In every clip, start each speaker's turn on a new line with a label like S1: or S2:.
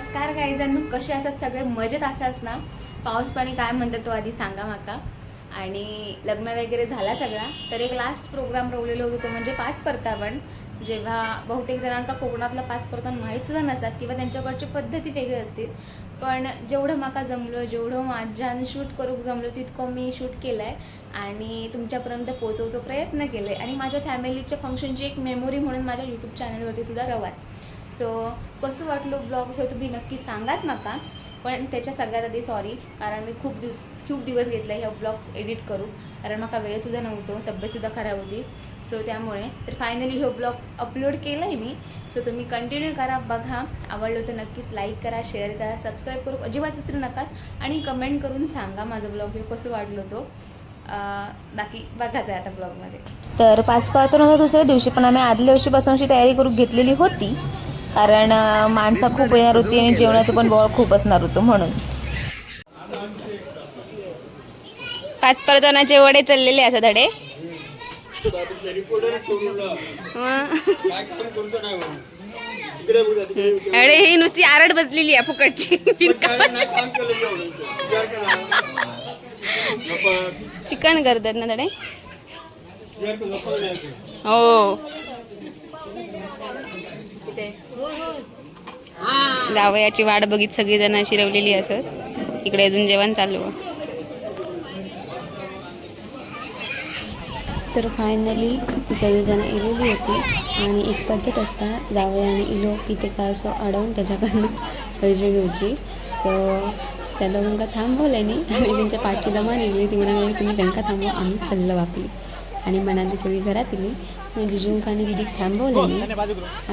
S1: नमस्कार गाईजांनो, कसे असतात सगळे? मजेत असाच ना? पाऊस पाणी काय म्हणतात तो आधी सांगा माका. आणि लग्न वगैरे झाला सगळा, तर एक लास्ट प्रोग्राम रवलेलो होतो तो म्हणजे पाच परतावण. जेव्हा बहुतेक जणांका कोकणातला पाच परतावण माहीत सुद्धा नसतात किंवा त्यांच्याकडची पद्धती वेगळी असतील, पण जेवढं माका जमलं, जेवढं माझ्यानं शूट करूक जमलं तितकं मी शूट केलं आहे आणि तुमच्यापर्यंत पोहोचवतो प्रयत्न केले. आणि माझ्या फॅमिलीच्या फंक्शनची एक मेमोरी म्हणून माझ्या यूट्यूब चॅनलवरती सुद्धा रवात. सो कसं वाटलं ब्लॉग हे तुम्ही नक्की सांगाच माका. पण त्याच्या सगळ्यात आधी सॉरी, कारण मी खूप दिवस घेतले हे ब्लॉग एडिट करू, कारण माका वेळसुद्धा नव्हतो, तब्येतसुद्धा खराब होती. सो त्यामुळे तर फायनली हे ब्लॉग अपलोड केलं आहे मी. सो तुम्ही कंटिन्यू करा, बघा. आवडलं तर नक्कीच लाईक करा, शेअर करा, सबस्क्राईब करू अजिबात विसरू नका. आणि कमेंट करून सांगा माझं ब्लॉग हे कसं वाटलं तो. बाकी बघायचं आहे आता ब्लॉगमध्ये. तर पाच पाहतो नव्हतं दुसऱ्या दिवशी, पण आम्ही आदल्या दिवशीपासूनची तयारी करून घेतलेली होती, कारण माणसं खूप येणार होती आणि जेवणाचं पण बळ खूप असणार होतं म्हणून. पाच परतावणाचे वडे चाललेले असं धडे. अरे ही नुसती आरड बसलेली आहे फुकटची. चिकन करतात ना धडे. हो जावयाची वाट बघित सगळी जण शिरवलेली असत. इकडे अजून जेवण चालू. तर फायनली सगळीजण इलेली होती आणि एक पद्धत असता जावयाने इलो की ते काय असं अडवून त्याच्याकडनं पैसे घ्यायची. सो त्या दोघांका थांबवल्याने आणि त्यांच्या पाठची दमान येली. ती म्हणाली तुम्ही त्यांना थांबवा, आम्ही चाललं वापली. आणि मनाली सगळी घरात येली. मग जिजूंकाने दिदीक थांबवल्याने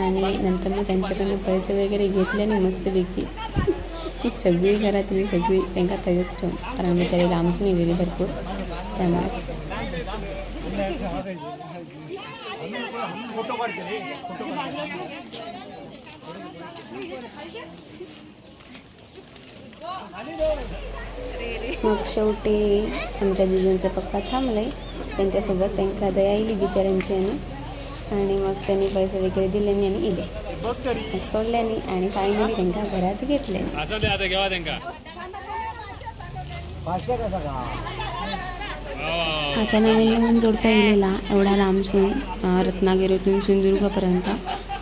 S1: आणि नंतर मग त्यांच्याकडनं पैसे वगैरे घेतल्याने मस्तपैकी सगळी घरातली सगळी त्यांना तरीच ठेवून, कारण बिचारी लांबसून येलेली भरपूर त्यामुळे. मग शेवटी आमच्या जिजूंचा पप्पा थांबले, त्यांच्यासोबत त्यांना दया येईल बिचाऱ्यांची आणि मग त्यांनी पैसे वगैरे दिल्याने आणि इले मग सोडल्याने आणि फायनली त्यांना घरात घेतले. आता नवीन नवीन जोडता येलेला एवढा लांबसून रत्नागिरीतून सिंधुदुर्गापर्यंत.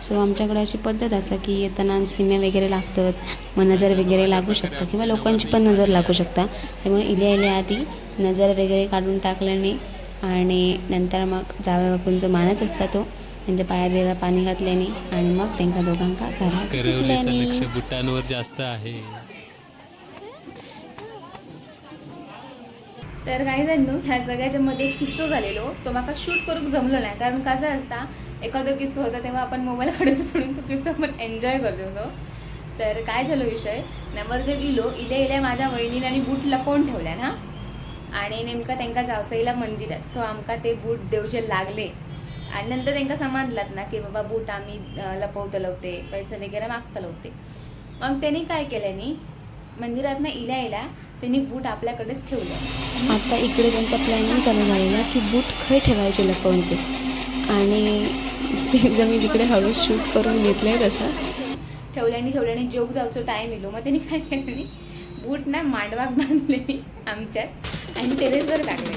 S1: सो आमच्याकडे अशी पद्धत असा की येताना सीम्या वगैरे लागतात, मग नजर वगैरे लागू शकतं किंवा लोकांची पण नजर लागू शकता. त्यामुळे इल्या आधी नजर वगैरे काढून टाकल्याने आणि नंतर मग जावया बापूंचा मानच असता तो त्यांच्या पाया द्यायला पाणी घातल्याने आणि मग त्यांना दोघांका घरात
S2: लक्ष बुटांवर जास्त आहे.
S1: तर काही जण ह्या सगळ्याच्या मध्ये एक किस्सो झालेलो, तो माका शूट करूक जमलो नाही, कारण कसं असता एखादं किस्सो होता तेव्हा आपण मोबाईल काढून सोडून तो किस्सो आपण एन्जॉय करतो होतो. तर काय झालं विषय, नवरदेव इल्या माझ्या वहिनीने आणि बूट लपवून ठेवल्या ना, आणि नेमकं त्यांना जावचं इला मंदिरात. सो आमका ते बूट देवचे लागले आणि नंतर त्यांना समजलात ना की बाबा बूट आम्ही लपवतं लावते, पैसे वगैरे मागतं लावते. मग त्यांनी काय केल्यानी मंदिरात ना इल्या त्यांनी बूट आपल्याकडेच ठेवलं. आता इकडे त्यांचा प्लॅनिंग चालू झालेला की बूट खय ठेवायचे लपवून ते, आणि जर मी तिकडे हळू शूट करून घेतलं आहे तसं ठेवल्याने जोग जायचो टाईम येलो. मग त्यांनी काय केलं, बूट ना मांडवाक बांधले आमच्याच आणि टेरेसवर टाकले.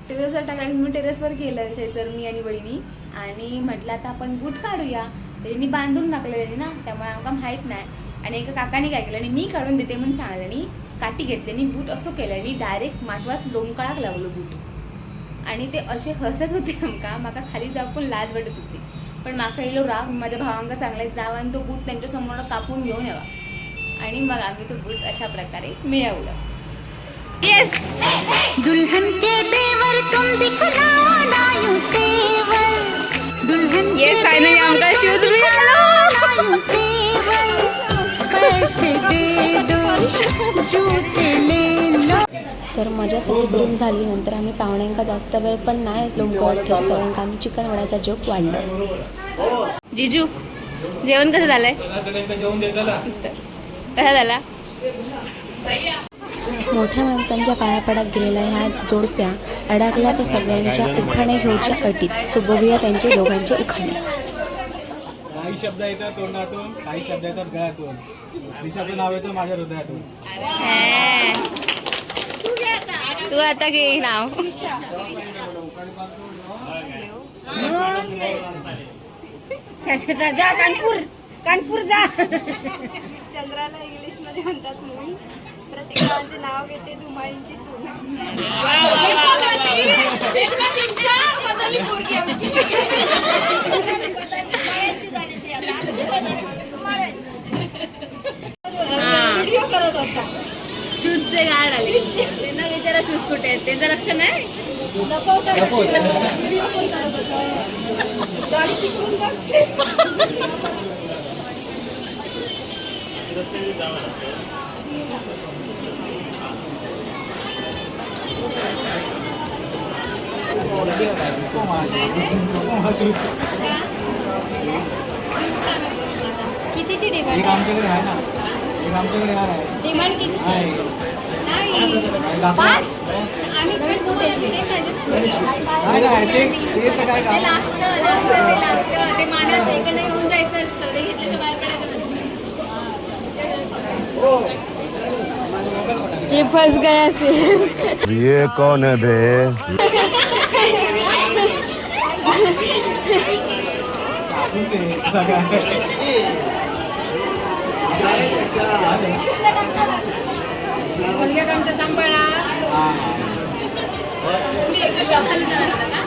S1: टेरेसवर टाकायला मी टेरेसवर गेलं थेसर मी आणि वहिनी, आणि म्हटलं आता आपण बूट काढूया. त्यांनी बांधून टाकलेली ना, त्यामुळे आमका माहीत नाही. आणि एका काकाने काय केलं, आणि मी काढून देते म्हणून सांगल्यानी काठी घेतल्यानी बूट असं केल्याने डायरेक्ट माठवात लोंबकळाक लावलं बूट. आणि ते असे हसत होते माका खाली जाऊन पण लाज वाटत होती. पण माका येलो राग, माझ्या भावांका सांगले जावा आणि तो बूट त्यांच्यासमोर कापून घेऊन यावा. आणि मग आम्ही तो बूट अशा प्रकारे मिळवलं. येस,
S3: दुल्हन के देवर तुम दिखलाना यूं तेवर, दुल्हन
S1: येस फायनली आमका शूज मिळालो.
S3: पैसे दे दो जूते ले लो.
S1: तर मजा सगळी करून झाली. नंतर आम्ही पाहुण्यांका जास्त वेळ पण नाही लोंबकळत ठेवत, कारण आम्ही चिकन वड्याचा जोक वाढला. जिजू जेवण कसं झालंय? कसं झाला? मोठ्या माणसांच्या पाया पडत गेलेल्या ह्या जोडप्या अडकल्या तर सगळ्यांच्या उखाणे घेऊच्या अटीत. सो बघूया त्यांचे दोघांचे उखाणे.
S4: काही शब्द येतात तोंडातून, काही शब्द येतात गळ्यातून. दिशाचं नाव येतं माझ्या हृदयातून.
S1: तू आता घे नाव.
S5: जा कानपूर कानपूर जा. चंद्राला इंग्लिश मध्ये म्हणतात म्हणून प्रतीकांचे नाव घेते धुमाळींची सून.
S1: शूजचे गाड आले. त्यांना विचारा शूज कुठे आहेत, त्यांचं लक्ष नाही. कितीची डिमांड?
S4: एक आमच्याकडे आहे ना, एक आमच्याकडे आहे.
S1: डिमांड किती?
S4: आहे.
S1: नाही
S4: पाच?
S1: आणि पण तुम्हाला किती पाहिजे?
S4: नाही, नाही, ते तर काय
S1: ते
S4: काम?
S1: लागतं ते मानाचं इकडे येऊन जायचं असतं. ते घेतलं तर बाहेर पडायचं नसतं.
S5: ये फंस गया से.
S6: ये कौन है बे?
S4: असून ते आता काय?
S5: सांभाळा.
S1: तुम्ही एकच खाली जाणार होता का?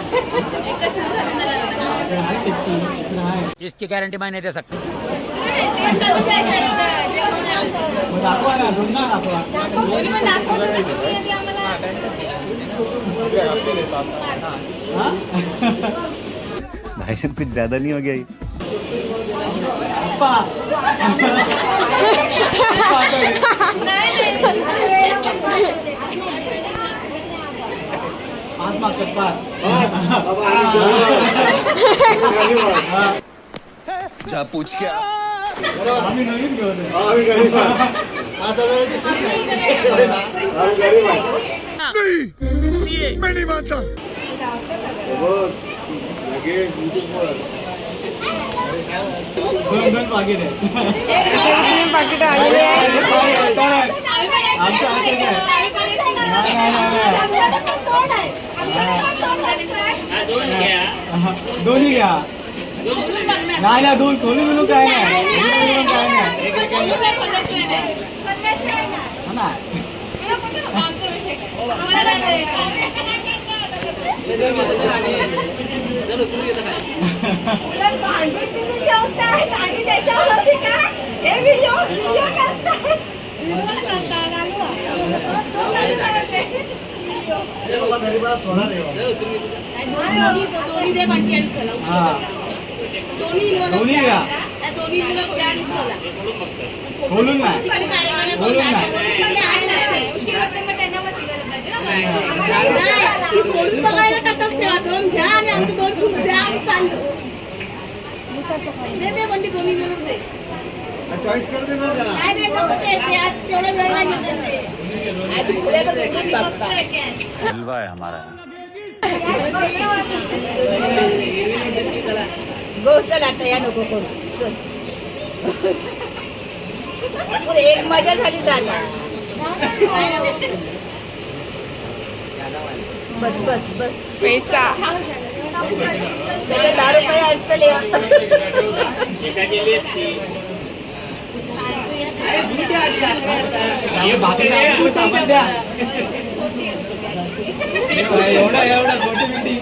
S1: एकच खाली जाणार होता का?
S4: ते आहे safety, दुसरं आहे.
S7: इसकी गारंटी मैं नहीं दे सकता.
S1: तेच घालून जायचं असतं. जे कोणी आलं.
S4: मग दाखवा ना, दोन ना दाखवा.
S1: कोणी पण दाखवतो ना, तुम्ही आधी आम्हाला
S4: हा?
S6: भाई साहब कुछ ज्यादा नहीं हो गया ये?
S4: पप्पा.
S1: नाही
S4: पाच मागतात, पाच.
S6: जा पूछ क्या?
S4: आम्ही नवीन घेऊन
S6: मैं नहीं मानता.
S4: दोन दोन पाकिट आहे.
S5: पाकिट आलेली आहे.
S4: आमचं असं काय? दोन्ही घ्या. नाही ना, दोन खोलून मिळून काय नाही. खोलून काय नाही. हा ना.
S5: आणि त्याच्यावरती काय हे व्हिडिओ करतात.
S4: दोन्ही घ्या. खोलून नाही. खोलून नाही.
S1: उशीर होते मग त्यांना मग तिघायला पाहिजे ना.
S5: बघायला कसं ठेवा. दोन घ्या आणि आमचे दोन शूज द्या आणि चाललो. दे बंडी दोन्ही मिळून दे.
S4: चॉईस कर दे ना त्याला.
S5: नाही नको ते तेवढा वेळ नाही ते. आज पुढे
S6: जलवा है हमारा.
S5: गो चल आता या नको करू. चल. एक मजा झाली झाला. बस बस बस पैसा 10 रुपये असतले.
S4: बाकी नाही, सामान द्या. एवढं मोठी मिटिंग.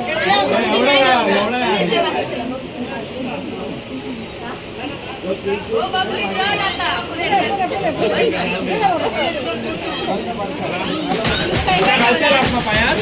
S4: पायात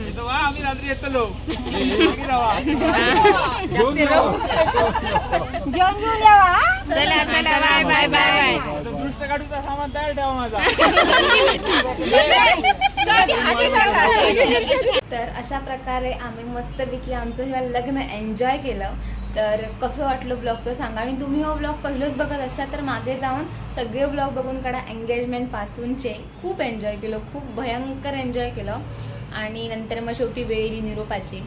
S4: येतो वा, आम्ही रात्री येतो लो.
S1: चला चला बाय बाय बाय
S4: दृष्ट काढूचा सामान तयार ठेवा माझा.
S1: तर अशा प्रकारे आम्ही मस्तपैकी आमचं हे लग्न एन्जॉय केलं. तर कसं वाटलं ब्लॉग तर सांगा. आणि तुम्ही हा ब्लॉग पहिलंच बघत असाल तर मागे जाऊन सगळे ब्लॉग बघून काढा. एंगेजमेंटपासूनचे खूप एन्जॉय केलं, खूप भयंकर एन्जॉय केलं. आणि नंतर मग शेवटी वेळ येईल निरोपाची.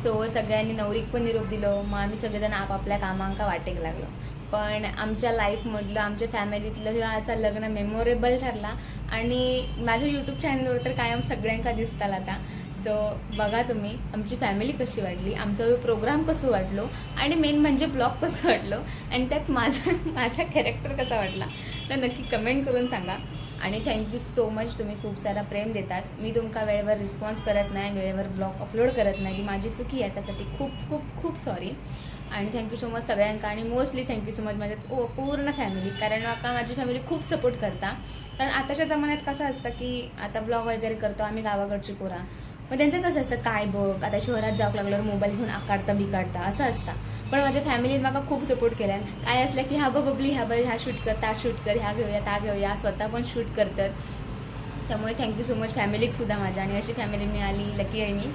S1: सो सगळ्यांनी नवरीक पण निरोप दिलं. मग आम्ही सगळेजण आपापल्या कामांका वाटेक लागलो. पण आमच्या लाईफमधलं, आमच्या फॅमिलीतलं हे असं लग्न मेमोरेबल ठरला. आणि माझ्या यूट्यूब चॅनलवर तर कायम सगळ्यांका दिसताल आता. सो बघा तुम्ही आमची फॅमिली कशी वाटली, आमचा प्रोग्राम कसं वाटलो, आणि मेन म्हणजे ब्लॉग कसं वाटलो, आणि त्यात माझा कॅरेक्टर कसा वाटला तर नक्की कमेंट करून सांगा. आणि थँक्यू सो मच, तुम्ही खूप सारा प्रेम देतास. मी तुमका वेळेवर रिस्पॉन्स करत नाही, वेळेवर ब्लॉग अपलोड करत नाही, ती माझी चुकी आहे. त्यासाठी खूप खूप खूप सॉरी. आणि थँक्यू सो मच सगळ्यांका. आणि मोस्टली थँक्यू सो मच माझ्या पूर्ण फॅमिली, कारण आता माझी फॅमिली खूप सपोर्ट करता. कारण आताच्या जमान्यात कसं असतं की आता ब्लॉग वगैरे करतो आम्ही गावाकडची पोरा, मग त्यांचं कसं असतं काय बघ आता शहरात जावं लागल्यावर मोबाईल घेऊन आकाडता बिकाडता असं असतं. पण माझ्या फॅमिलीत मला खूप सपोर्ट केला. काय असलं की हा बबली ह्या शूट कर, त्या शूट कर, ह्या घेऊया त्या घेऊया, स्वतः पण शूट करतात. त्यामुळे थँक्यू सो मच फॅमिलीकसुद्धा माझ्या. आणि अशी फॅमिली मिळाली, लकी आहे मी.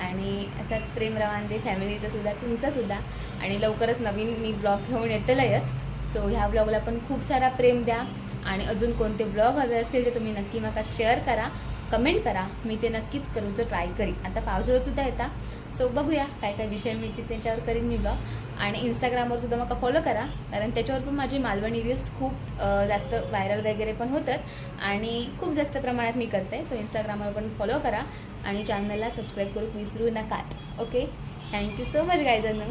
S1: आणि असाच प्रेम रवान दे फॅमिलीचंसुद्धा, तुमचंसुद्धा. आणि लवकरच नवीन मी ब्लॉग घेऊन येतलंच. सो ह्या ब्लॉगला पण खूप सारा प्रेम द्या. आणि अजून कोणते ब्लॉग हवे असतील ते तुम्ही नक्की मला शेअर करा, कमेंट करा. मी ते नक्कीच करूचं ट्राय करीन. आता पावसाळ्यातसुद्धा येता, सो बघूया काय काय विषय मिळतील त्याच्यावर करीन मी ब्लॉग. आणि इंस्टाग्रामवर सुद्धा मला फॉलो करा, कारण त्याच्यावर पण माझी मालवणी रील्स खूप जास्त व्हायरल वगैरे पण होतात. आणि खूप जास्त प्रमाणात मी करते. सो इंस्टाग्रामवर पण फॉलो करा. आणि चॅनलला सबस्क्राईब करू विसरू नका. Okay, thank you so much गायजांनो.